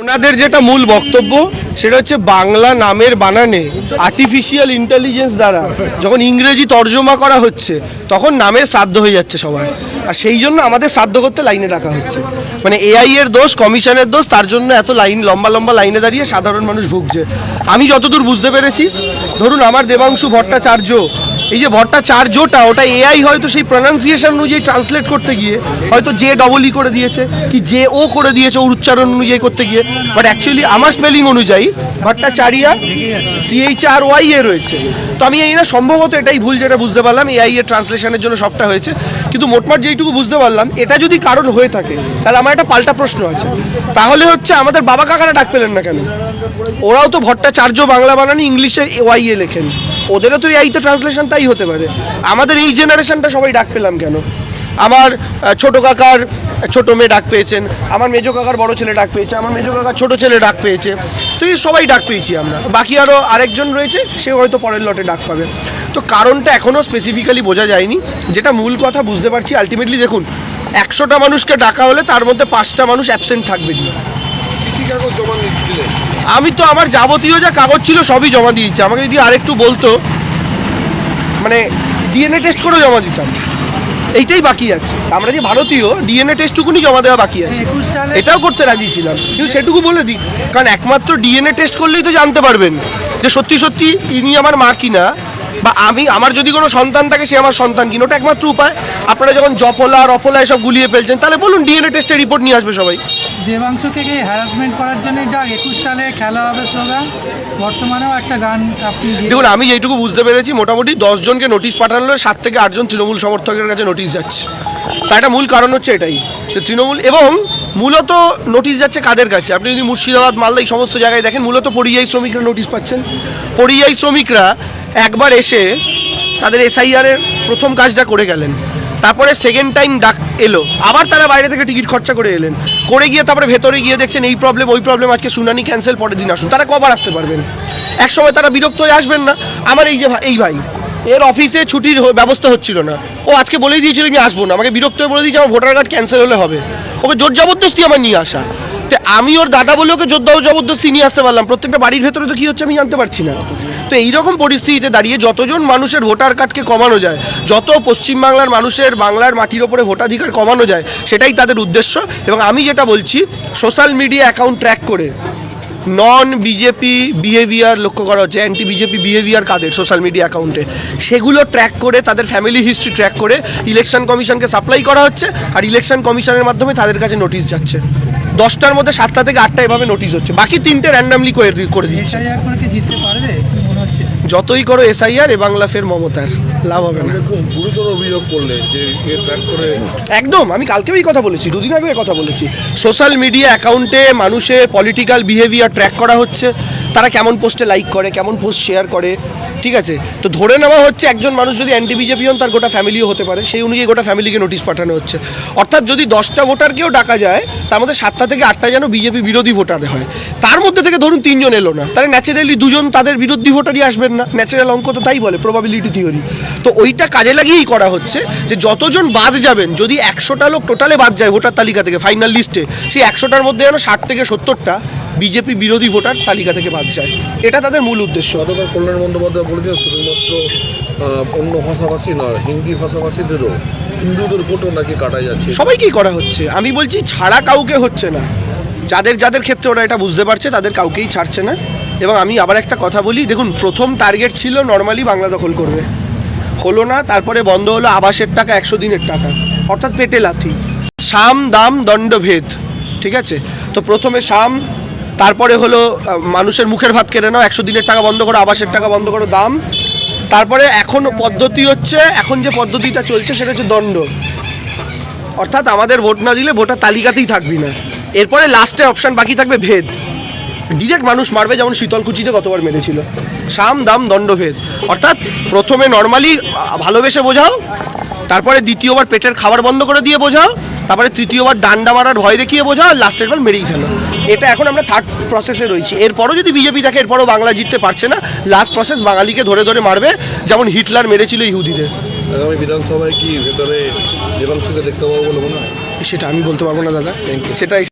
ওনাদের যেটা মূল বক্তব্য সেটা হচ্ছে বাংলা নামের বানানে আর্টিফিশিয়াল ইন্টেলিজেন্স দ্বারা যখন ইংরেজি তর্জমা করা হচ্ছে তখন নামের শ্রাদ্ধ হয়ে যাচ্ছে সবার, আর সেই জন্য আমাদের শ্রাদ্ধ করতে লাইনে রাখা হচ্ছে। মানে এআই এর দোষ, কমিশনের দোষ, তার জন্য এত লাইন লম্বা লম্বা লাইনে দাঁড়িয়ে সাধারণ মানুষ ভুগছে। আমি যতদূর বুঝতে পেরেছি, ধরুন আমার দেবাংশু ভট্টাচার্য, এই যে ভট্টাচার্যটা ওটা এআই হয়তো সেই প্রনাউন্সিয়েশন অনুযায়ী ট্রান্সলেট করতে গিয়ে হয়তো জে ডবল ই করে দিয়েছে কি জে ও করে দিয়েছে ওর উচ্চারণ অনুযায়ী করতে গিয়ে, বাট অ্যাকচুয়ালি আমার স্পেলিং অনুযায়ী ভট্টাচার্যা CHRY এ রয়েছে। তো আমি এই না সম্ভবত এটাই ভুল যেটা বুঝতে পারলাম, এআই এর ট্রান্সলেশনের জন্য সবটা হয়েছে। কিন্তু মোটমাট যেইটুকু বুঝতে পারলাম, এটা যদি কারণ হয়ে থাকে তাহলে আমার একটা পাল্টা প্রশ্ন আছে, তাহলে হচ্ছে আমাদের বাবা কাকারা ডাক পেলেন না কেন? ওরাও তো ভট্টাচার্য বাংলা বানানি ইংলিশে ওয়াই এ লেখেন, ওদেরও তো এই তো ট্রান্সলেশন তাই হতে পারে। আমাদের এই জেনারেশনটা সবাই ডাক পেলাম কেন? আমার ছোট কাকার ছোট মেয়ে ডাক পেয়েছেন, আমার মেজো কাকার বড় ছেলে ডাক পেয়েছে, আমার মেজো কাকার ছোট ছেলে ডাক পেয়েছে, তো এই সবাই ডাক পেয়েছি আমরা। বাকি আরও আরেকজন রয়েছে, সে হয়তো পরের লটে ডাক পাবে। তো কারণটা এখনও স্পেসিফিক্যালি বোঝা যায়নি। যেটা মূল কথা বুঝতে পারছি, আলটিমেটলি দেখুন 100টা মানুষকে ডাকা হলে তার মধ্যে 5টা মানুষ অ্যাবসেন্ট থাকবেন। আমি তো আমার যাবতীয় যা কাগজ ছিল সবই জমা দিয়েছি। আমাকে যদি আরেকটু বলতো, মানে ডিএনএ টেস্ট করেও জমা দিতাম, এইটাই বাকি আছে। আমরা যে ভারতীয়, ডিএনএ টেস্টটুকুনি জমা দেওয়া বাকি আছে, এটাও করতে রাজি ছিলাম। কিন্তু সেটুকু বলে দিই, কারণ একমাত্র ডিএনএ টেস্ট করলেই তো জানতে পারবেন যে সত্যি সত্যি ইনি আমার মা কিনা, বা আমার যদি কোনো সন্তান থাকে সে আমার সন্তান কিনা, ওটা একমাত্র উপায়। আপনারা যখন জফলা রফলা এসব গুলিয়ে ফেলছেন, তাহলে বলুন ডিএনএ টেস্টের রিপোর্ট নিয়ে আসবে সবাই। দেবাংশুকে হ্যারাসমেন্ট করার জন্য ডাক 21 সালে খেলা হবে স্লোগান, বর্তমানেও একটা গান আপনি দেখুন, আমি যেটুকু বুঝতে পেরেছি মোটামুটি 10 জনকে নোটিশ পাঠানো হলে 7 থেকে 8 জন তৃণমূল সমর্থকের কাছে নোটিশ যাচ্ছে। তার একটা মূল কারণ হচ্ছে এটাই যে তৃণমূল, এবং মূলত নোটিশ যাচ্ছে কাদের কাছে? আপনি যদি মুর্শিদাবাদ মালদা এই সমস্ত জায়গায় দেখেন, মূলত পরিযায়ী শ্রমিকরা নোটিশ পাচ্ছেন। পরিযায়ী শ্রমিকরা একবার এসে তাদের SIR এর প্রথম কাজটা করে গেলেন, তারপরে সেকেন্ড টাইম ডাক এলো, আবার তারা বাইরে থেকে টিকিট খরচা করে এলেন, করে গিয়ে তারপরে ভেতরে গিয়ে দেখছেন এই প্রবলেম ওই প্রবলেম, আজকে শুনানি ক্যান্সেল, পরের দিন আসুন। তারা কবার আসতে পারবেন? এক সময় তারা বিরক্ত হয়ে আসবেন না? আমার এই ভাই এর অফিসে ছুটির ব্যবস্থা হচ্ছিল না, ও আজকে বলেই দিয়েছিল আমি আসবো না, আমাকে বিরক্ত হয়ে বলে দিয়েছে আমার ভোটার কার্ড ক্যান্সেল হলে হবে, ওকে জোর জবরদস্তি আমার নিয়ে আসা। তো আমি ওর দাদা বলে ওকে জোর জবরদস্তি নিয়ে আসতে পারলাম, প্রত্যেকটা বাড়ির ভেতরে তো কী হচ্ছে আমি জানতে পারছি না। তো এইরকম পরিস্থিতিতে দাঁড়িয়ে যতজন মানুষের ভোটার কার্ডকে কমানো যায়, যত পশ্চিমবাংলার মানুষের বাংলার মাটির ওপরে ভোটাধিকার কমানো যায়, সেটাই তাদের উদ্দেশ্য। এবং আমি যেটা বলছি, সোশ্যাল মিডিয়া অ্যাকাউন্ট ট্র্যাক করে নন বিজেপি বিহেভিয়ার লক্ষ্য করা হচ্ছে, অ্যান্টি বিজেপি বিহেভিয়ার কাদের সোশ্যাল মিডিয়া অ্যাকাউন্টে, সেগুলো ট্র্যাক করে তাদের ফ্যামিলি হিস্ট্রি ট্র্যাক করে ইলেকশন কমিশনকে সাপ্লাই করা হচ্ছে, আর ইলেকশন কমিশনের মাধ্যমে তাদের কাছে নোটিশ যাচ্ছে। 10টার মধ্যে 7টা থেকে 8টা এভাবে নোটিশ হচ্ছে, বাকি 3টে র্যান্ডামলি করে দিচ্ছে। যতই করো SIR, এ বাংলা ফের মমতার লাভ হবে না। গুরুতর অভিযোগ করলে যে ট্র্যাক করে একদম, আমি কালকেও এই কথা বলেছি, 2 দিন আগেও এই কথা বলেছি। সোশ্যাল মিডিয়া অ্যাকাউন্টে মানুষের পলিটিক্যাল বিহেভিয়ার ট্র্যাক করা হচ্ছে, তারা কেমন পোস্টে লাইক করে, কেমন পোস্ট শেয়ার করে, ঠিক আছে? তো ধরে নেওয়া হচ্ছে একজন মানুষ যদি অ্যান্টি বিজেপি হন, তার গোটা ফ্যামিলিও হতে পারে, সেই অনুযায়ী গোটা ফ্যামিলিকে নোটিশ পাঠানো হচ্ছে। অর্থাৎ যদি 10টা ভোটারকেও ডাকা যায়, তার মধ্যে 7টা থেকে 8টা যেন বিজেপি বিরোধী ভোটার হয়। তার মধ্যে থেকে ধরুন 3 জন এলো না, তাহলে ন্যাচারালি 2 জন তাদের বিরোধী ভোটারই আসবেন না, ন্যাচারাল অঙ্ক তো তাই বলে, প্রবাবিলিটি থিওরি। তো ওইটা কাজে লাগিয়েই করা হচ্ছে যে যতজন বাদ যাবেন, যদি 100টা লোক টোটালে বাদ যায় ভোটার তালিকা থেকে ফাইনাল লিস্টে, সেই 100টার মধ্যে যেন 60 থেকে 70টা বিজেপি বিরোধী ভোটার তালিকা থেকে বাদ যায়, এটা তাদের মূল উদ্দেশ্য। গতকাল কল্যাণ বন্দ্যোপাধ্যায় বলেছেন শুধুমাত্র অন্য ভাষাভাষী নয়, হিন্দি ভাষাভাষীদেরও হিন্দুদের ভোটও নাকি কাটা যাচ্ছে। সবাইকেই করা হচ্ছে, আমি বলছি ছাড়া কাউকে হচ্ছে না। যাদের ক্ষেত্রে ওরা এটা বুঝতে পারছে তাদের কাউকেই ছাড়ছে না। এবং আমি আবার একটা কথা বলি, দেখুন প্রথম টার্গেট ছিল নর্মালি বাংলা দখল করবে, হলো না, তারপরে বন্ধ হলো আবাসের টাকা 100 দিনের টাকা, অর্থাৎ পেটে লাথি, সাম দাম দণ্ডভেদ, ঠিক আছে? তো প্রথমে সাম, তারপরে হলো মানুষের মুখের ভাত কেড়ে নাও, 100 দিনের টাকা বন্ধ করো, আবাসের টাকা বন্ধ করো, দাম, তারপরে এখন পদ্ধতি হচ্ছে, এখন যে পদ্ধতিটা চলছে সেটা হচ্ছে দণ্ড, অর্থাৎ আমাদের ভোট না দিলে ভোটার তালিকাতেই থাকবি না। এরপরে লাস্টে অপশান বাকি থাকবে ভেদ, ডিরেক্ট মানুষ মারবে, যেমন শীতলকুচিতে গতবার মেরেছিল। সাম দাম দণ্ডভেদ, অর্থাৎ প্রথমে নর্মালি ভালোবেসে বোঝাও, তারপরে দ্বিতীয়বার পেটের খাবার বন্ধ করে দিয়ে বোঝাও, তারপরে তৃতীয়বার ডান্ডা মারার ভয় দেখিয়ে বোঝাও, আর লাস্টের বার মেরেই ফেলো। এটা এখন আমরা 3rd প্রসেসে রয়েছি। এরপরও যদি বিজেপি থাকে, এরপরও বাংলা জিততে পারছে না, লাস্ট প্রসেস বাঙালিকে ধরে ধরে মারবে, যেমন হিটলার মেরেছিল ইহুদিদের। আগামী বিধানসভায় কি ভেতরে দেবাংশুকে দেখতে পাবো বলে মনে হয়? সেটা আমি বলতে পারবো না দাদা, সেটাই